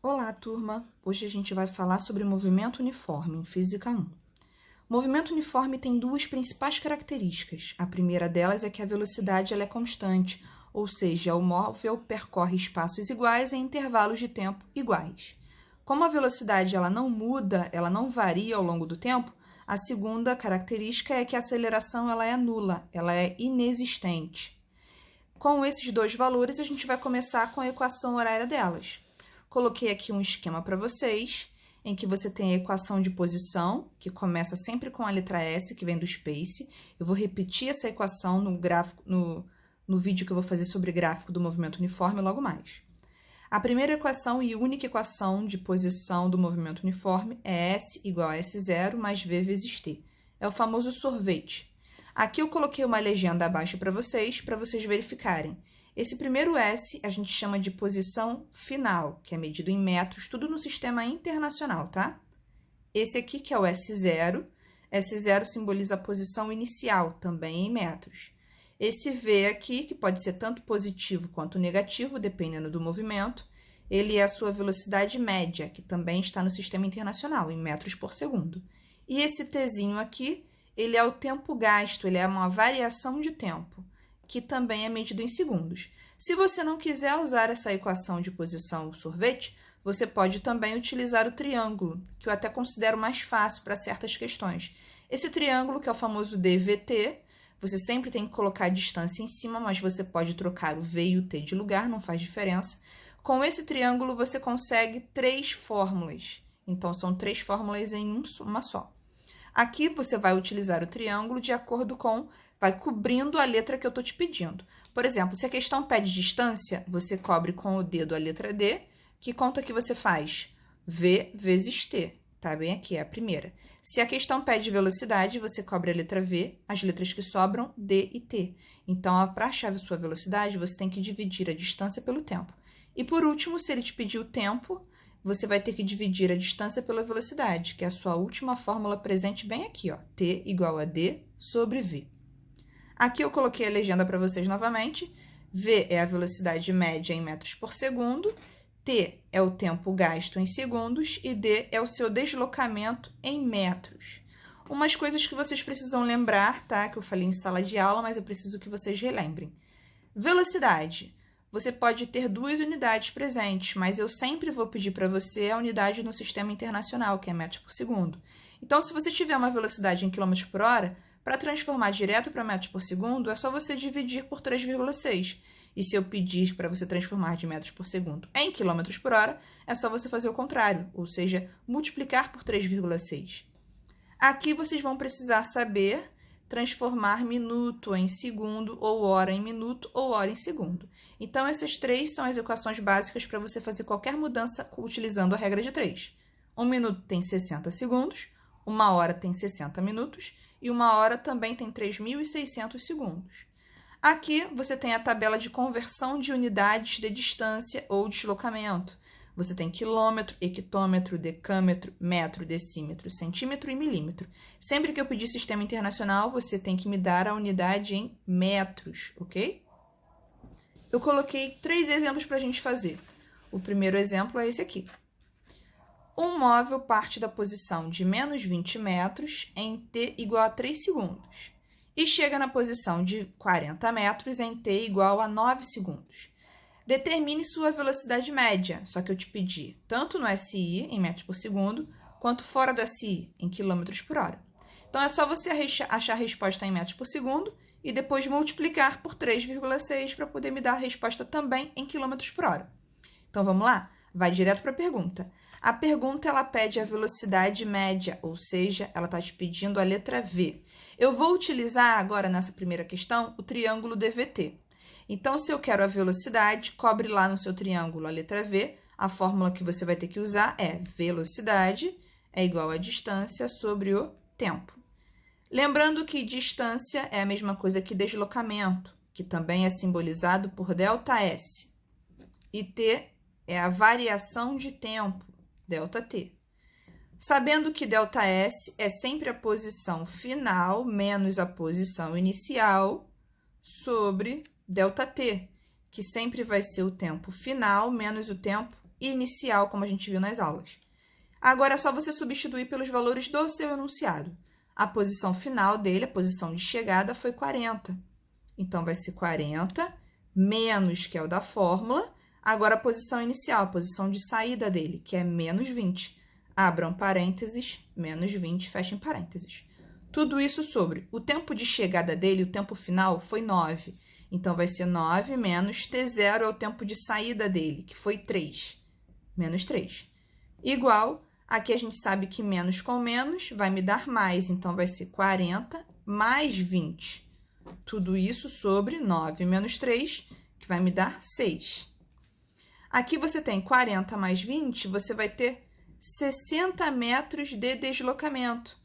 Olá, turma! Hoje a gente vai falar sobre movimento uniforme em Física 1. Movimento uniforme tem duas principais características. A primeira delas é que a velocidade ela é constante, ou seja, o móvel percorre espaços iguais em intervalos de tempo iguais. Como a velocidade ela não muda, ela não varia ao longo do tempo, a segunda característica é que a aceleração ela é nula, ela é inexistente. Com esses dois valores, a gente vai começar com a equação horária delas. Coloquei aqui um esquema para vocês, em que você tem a equação de posição, que começa sempre com a letra S, que vem do space. Eu vou repetir essa equação no gráfico, no vídeo que eu vou fazer sobre gráfico do movimento uniforme logo mais. A primeira equação e única equação de posição do movimento uniforme é S igual a S0 mais V vezes T. É o famoso sorvete. Aqui eu coloquei uma legenda abaixo para vocês verificarem. Esse primeiro S a gente chama de posição final, que é medido em metros, tudo no sistema internacional, tá? Esse aqui, que é o S0, S0 simboliza a posição inicial, também em metros. Esse V aqui, que pode ser tanto positivo quanto negativo, dependendo do movimento, ele é a sua velocidade média, que também está no sistema internacional, em metros por segundo. E esse Tzinho aqui, ele é o tempo gasto, ele é uma variação de tempo, que também é medido em segundos. Se você não quiser usar essa equação de posição sorvete, você pode também utilizar o triângulo, que eu até considero mais fácil para certas questões. Esse triângulo, que é o famoso DVT, você sempre tem que colocar a distância em cima, mas você pode trocar o V e o T de lugar, não faz diferença. Com esse triângulo, você consegue 3 fórmulas. Então, são 3 fórmulas em uma só. Aqui, você vai utilizar o triângulo de acordo com... vai cobrindo a letra que eu estou te pedindo. Por exemplo, se a questão pede distância, você cobre com o dedo a letra D. Que conta que você faz? V vezes T. Tá bem aqui, é a primeira. Se a questão pede velocidade, você cobre a letra V, as letras que sobram, D e T. Então, para achar a sua velocidade, você tem que dividir a distância pelo tempo. E, por último, se ele te pedir o tempo, você vai ter que dividir a distância pela velocidade, que é a sua última fórmula presente bem aqui, ó. T igual a D sobre V. Aqui eu coloquei a legenda para vocês novamente. V é a velocidade média em metros por segundo, T é o tempo gasto em segundos e D é o seu deslocamento em metros. Umas coisas que vocês precisam lembrar, tá? Que eu falei em sala de aula, mas eu preciso que vocês relembrem. Velocidade. Você pode ter 2 unidades presentes, mas eu sempre vou pedir para você a unidade no sistema internacional, que é metros por segundo. Então, se você tiver uma velocidade em km por hora, para transformar direto para metros por segundo, é só você dividir por 3,6. E se eu pedir para você transformar de metros por segundo em quilômetros por hora, é só você fazer o contrário, ou seja, multiplicar por 3,6. Aqui vocês vão precisar saber transformar minuto em segundo, ou hora em minuto, ou hora em segundo. Então, essas 3 são as equações básicas para você fazer qualquer mudança utilizando a regra de 3. 1 minuto tem 60 segundos, 1 hora tem 60 minutos, e 1 hora também tem 3.600 segundos. Aqui você tem a tabela de conversão de unidades de distância ou deslocamento. Você tem quilômetro, hectômetro, decâmetro, metro, decímetro, centímetro e milímetro. Sempre que eu pedir sistema internacional, você tem que me dar a unidade em metros, ok? Eu coloquei 3 exemplos para a gente fazer. O primeiro exemplo é esse aqui. Um móvel parte da posição de menos 20 metros em t igual a 3 segundos e chega na posição de 40 metros em t igual a 9 segundos. Determine sua velocidade média, só que eu te pedi tanto no SI, em metros por segundo, quanto fora do SI, em quilômetros por hora. Então, é só você achar a resposta em metros por segundo e depois multiplicar por 3,6 para poder me dar a resposta também em quilômetros por hora. Então, vamos lá? Vai direto para a pergunta. A pergunta, ela pede a velocidade média, ou seja, ela está te pedindo a letra V. Eu vou utilizar agora, nessa primeira questão, o triângulo DVT. Então, se eu quero a velocidade, cobre lá no seu triângulo a letra V. A fórmula que você vai ter que usar é velocidade é igual a distância sobre o tempo. Lembrando que distância é a mesma coisa que deslocamento, que também é simbolizado por ΔS. E T é a variação de tempo, ΔT. Sabendo que ΔS é sempre a posição final menos a posição inicial sobre ΔT, que sempre vai ser o tempo final menos o tempo inicial, como a gente viu nas aulas. Agora é só você substituir pelos valores do seu enunciado. A posição final dele, a posição de chegada, foi 40. Então, vai ser 40 menos, que é o da fórmula. Agora, a posição inicial, a posição de saída dele, que é menos 20. Abram parênteses, menos 20, fechem parênteses. Tudo isso sobre o tempo de chegada dele, o tempo final, foi 9. Então, vai ser 9 menos T0 é o tempo de saída dele, que foi 3. Menos 3. Igual, aqui a gente sabe que menos com menos vai me dar mais. Então, vai ser 40 mais 20. Tudo isso sobre 9 menos 3, que vai me dar 6. Aqui você tem 40 mais 20, você vai ter 60 metros de deslocamento.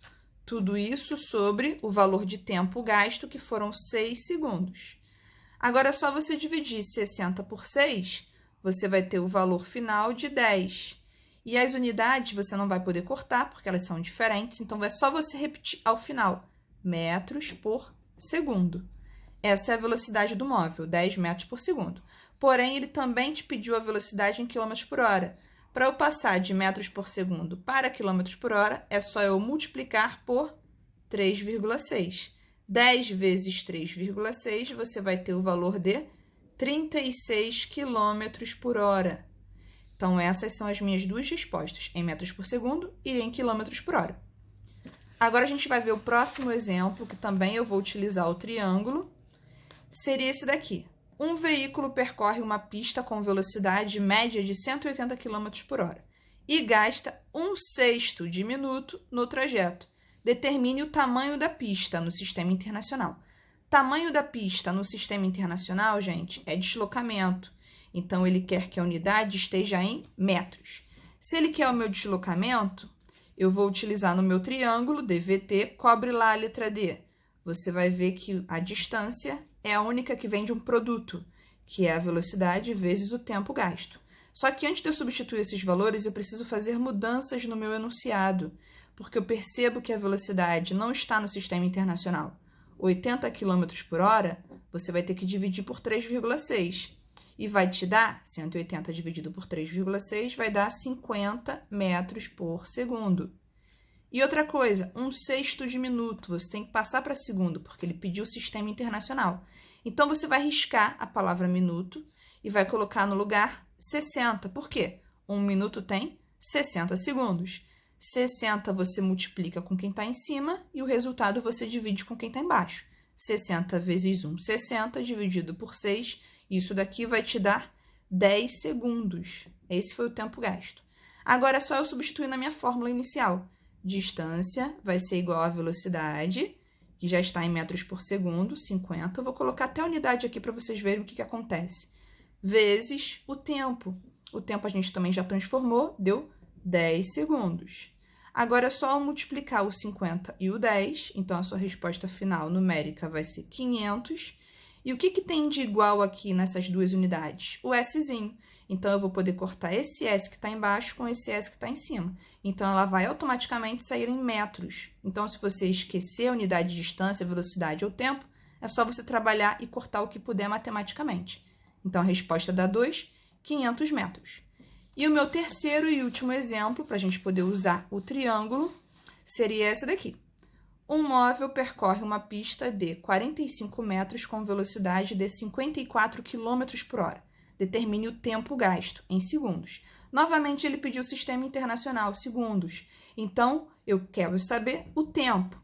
Tudo isso sobre o valor de tempo gasto, que foram 6 segundos. Agora, é só você dividir 60 por 6, você vai ter o valor final de 10. E as unidades você não vai poder cortar, porque elas são diferentes, então é só você repetir ao final, metros por segundo. Essa é a velocidade do móvel, 10 metros por segundo. Porém, ele também te pediu a velocidade em quilômetros por hora. Para eu passar de metros por segundo para quilômetros por hora, é só eu multiplicar por 3,6. 10 vezes 3,6, você vai ter o valor de 36 quilômetros por hora. Então, essas são as minhas duas respostas, em metros por segundo e em quilômetros por hora. Agora, a gente vai ver o próximo exemplo, que também eu vou utilizar o triângulo. Seria esse daqui. Um veículo percorre uma pista com velocidade média de 180 km por hora e gasta 1/6 de minuto no trajeto. Determine o tamanho da pista no Sistema Internacional. Tamanho da pista no Sistema Internacional, gente, é deslocamento. Então, ele quer que a unidade esteja em metros. Se ele quer o meu deslocamento, eu vou utilizar no meu triângulo, DVT, cobre lá a letra D. Você vai ver que a distância é a única que vem de um produto, que é a velocidade vezes o tempo gasto. Só que antes de eu substituir esses valores, eu preciso fazer mudanças no meu enunciado, porque eu percebo que a velocidade não está no Sistema Internacional. 80 km por hora, você vai ter que dividir por 3,6. E vai te dar, 180 dividido por 3,6, vai dar 50 metros por segundo. E outra coisa, 1/6 de minuto, você tem que passar para segundo, porque ele pediu o Sistema Internacional. Então, você vai riscar a palavra minuto e vai colocar no lugar 60. Por quê? 1 minuto tem 60 segundos. 60 você multiplica com quem está em cima e o resultado você divide com quem está embaixo. 60 vezes 1, 60, dividido por 6, isso daqui vai te dar 10 segundos. Esse foi o tempo gasto. Agora, é só eu substituir na minha fórmula inicial. Distância vai ser igual à velocidade, que já está em metros por segundo, 50. Eu vou colocar até a unidade aqui para vocês verem o que acontece. Vezes o tempo. O tempo a gente também já transformou, deu 10 segundos. Agora, é só eu multiplicar o 50 e o 10, então a sua resposta final numérica vai ser 500. E o que tem de igual aqui nessas duas unidades? O Szinho. Então, eu vou poder cortar esse S que está embaixo com esse S que está em cima. Então, ela vai automaticamente sair em metros. Então, se você esquecer a unidade de distância, velocidade ou tempo, é só você trabalhar e cortar o que puder matematicamente. Então, a resposta dá 2, 500 metros. E o meu terceiro e último exemplo, para a gente poder usar o triângulo, seria essa daqui. Um móvel percorre uma pista de 45 metros com velocidade de 54 km por hora. Determine o tempo gasto em segundos. Novamente, ele pediu o Sistema Internacional, segundos. Então, eu quero saber o tempo.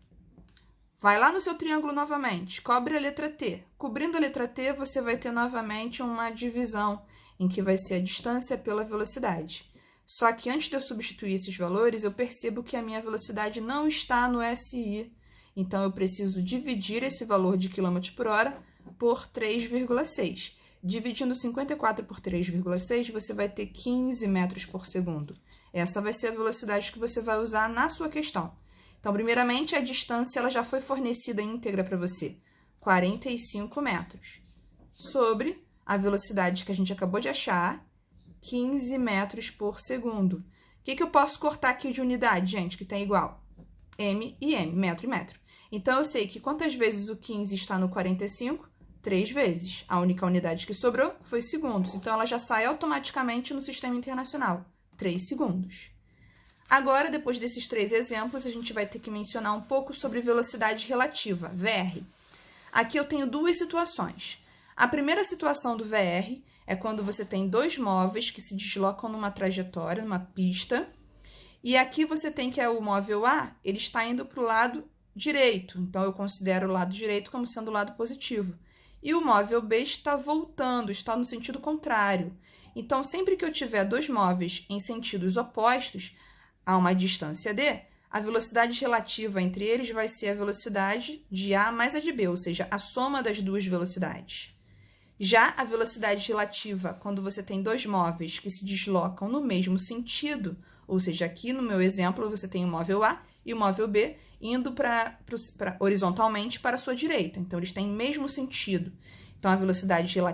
Vai lá no seu triângulo novamente, cobre a letra T. Cobrindo a letra T, você vai ter novamente uma divisão, em que vai ser a distância pela velocidade. Só que antes de eu substituir esses valores, eu percebo que a minha velocidade não está no SI. Então, eu preciso dividir esse valor de quilômetros por hora por 3,6. Dividindo 54 por 3,6, você vai ter 15 metros por segundo. Essa vai ser a velocidade que você vai usar na sua questão. Então, primeiramente, a distância ela já foi fornecida íntegra para você, 45 metros, sobre a velocidade que a gente acabou de achar, 15 metros por segundo. O que eu posso cortar aqui de unidade, gente, que tem igual? M e M, metro e metro. Então, eu sei que quantas vezes o 15 está no 45? 3 vezes. A única unidade que sobrou foi segundos. Então, ela já sai automaticamente no sistema internacional. 3 segundos. Agora, depois desses 3 exemplos, a gente vai ter que mencionar um pouco sobre velocidade relativa, VR. Aqui eu tenho 2 situações. A primeira situação do VR é quando você tem 2 móveis que se deslocam numa trajetória, numa pista. E aqui você tem que o móvel A, ele está indo para o lado direito. Então, eu considero o lado direito como sendo o lado positivo. E o móvel B está voltando, está no sentido contrário. Então, sempre que eu tiver 2 móveis em sentidos opostos, a uma distância d, a velocidade relativa entre eles vai ser a velocidade de A mais a de B, ou seja, a soma das 2 velocidades. Já a velocidade relativa, quando você tem 2 móveis que se deslocam no mesmo sentido, ou seja, aqui no meu exemplo, você tem o móvel A e o móvel B indo horizontalmente para a sua direita. Então, eles têm o mesmo sentido. Então, a velocidade relativa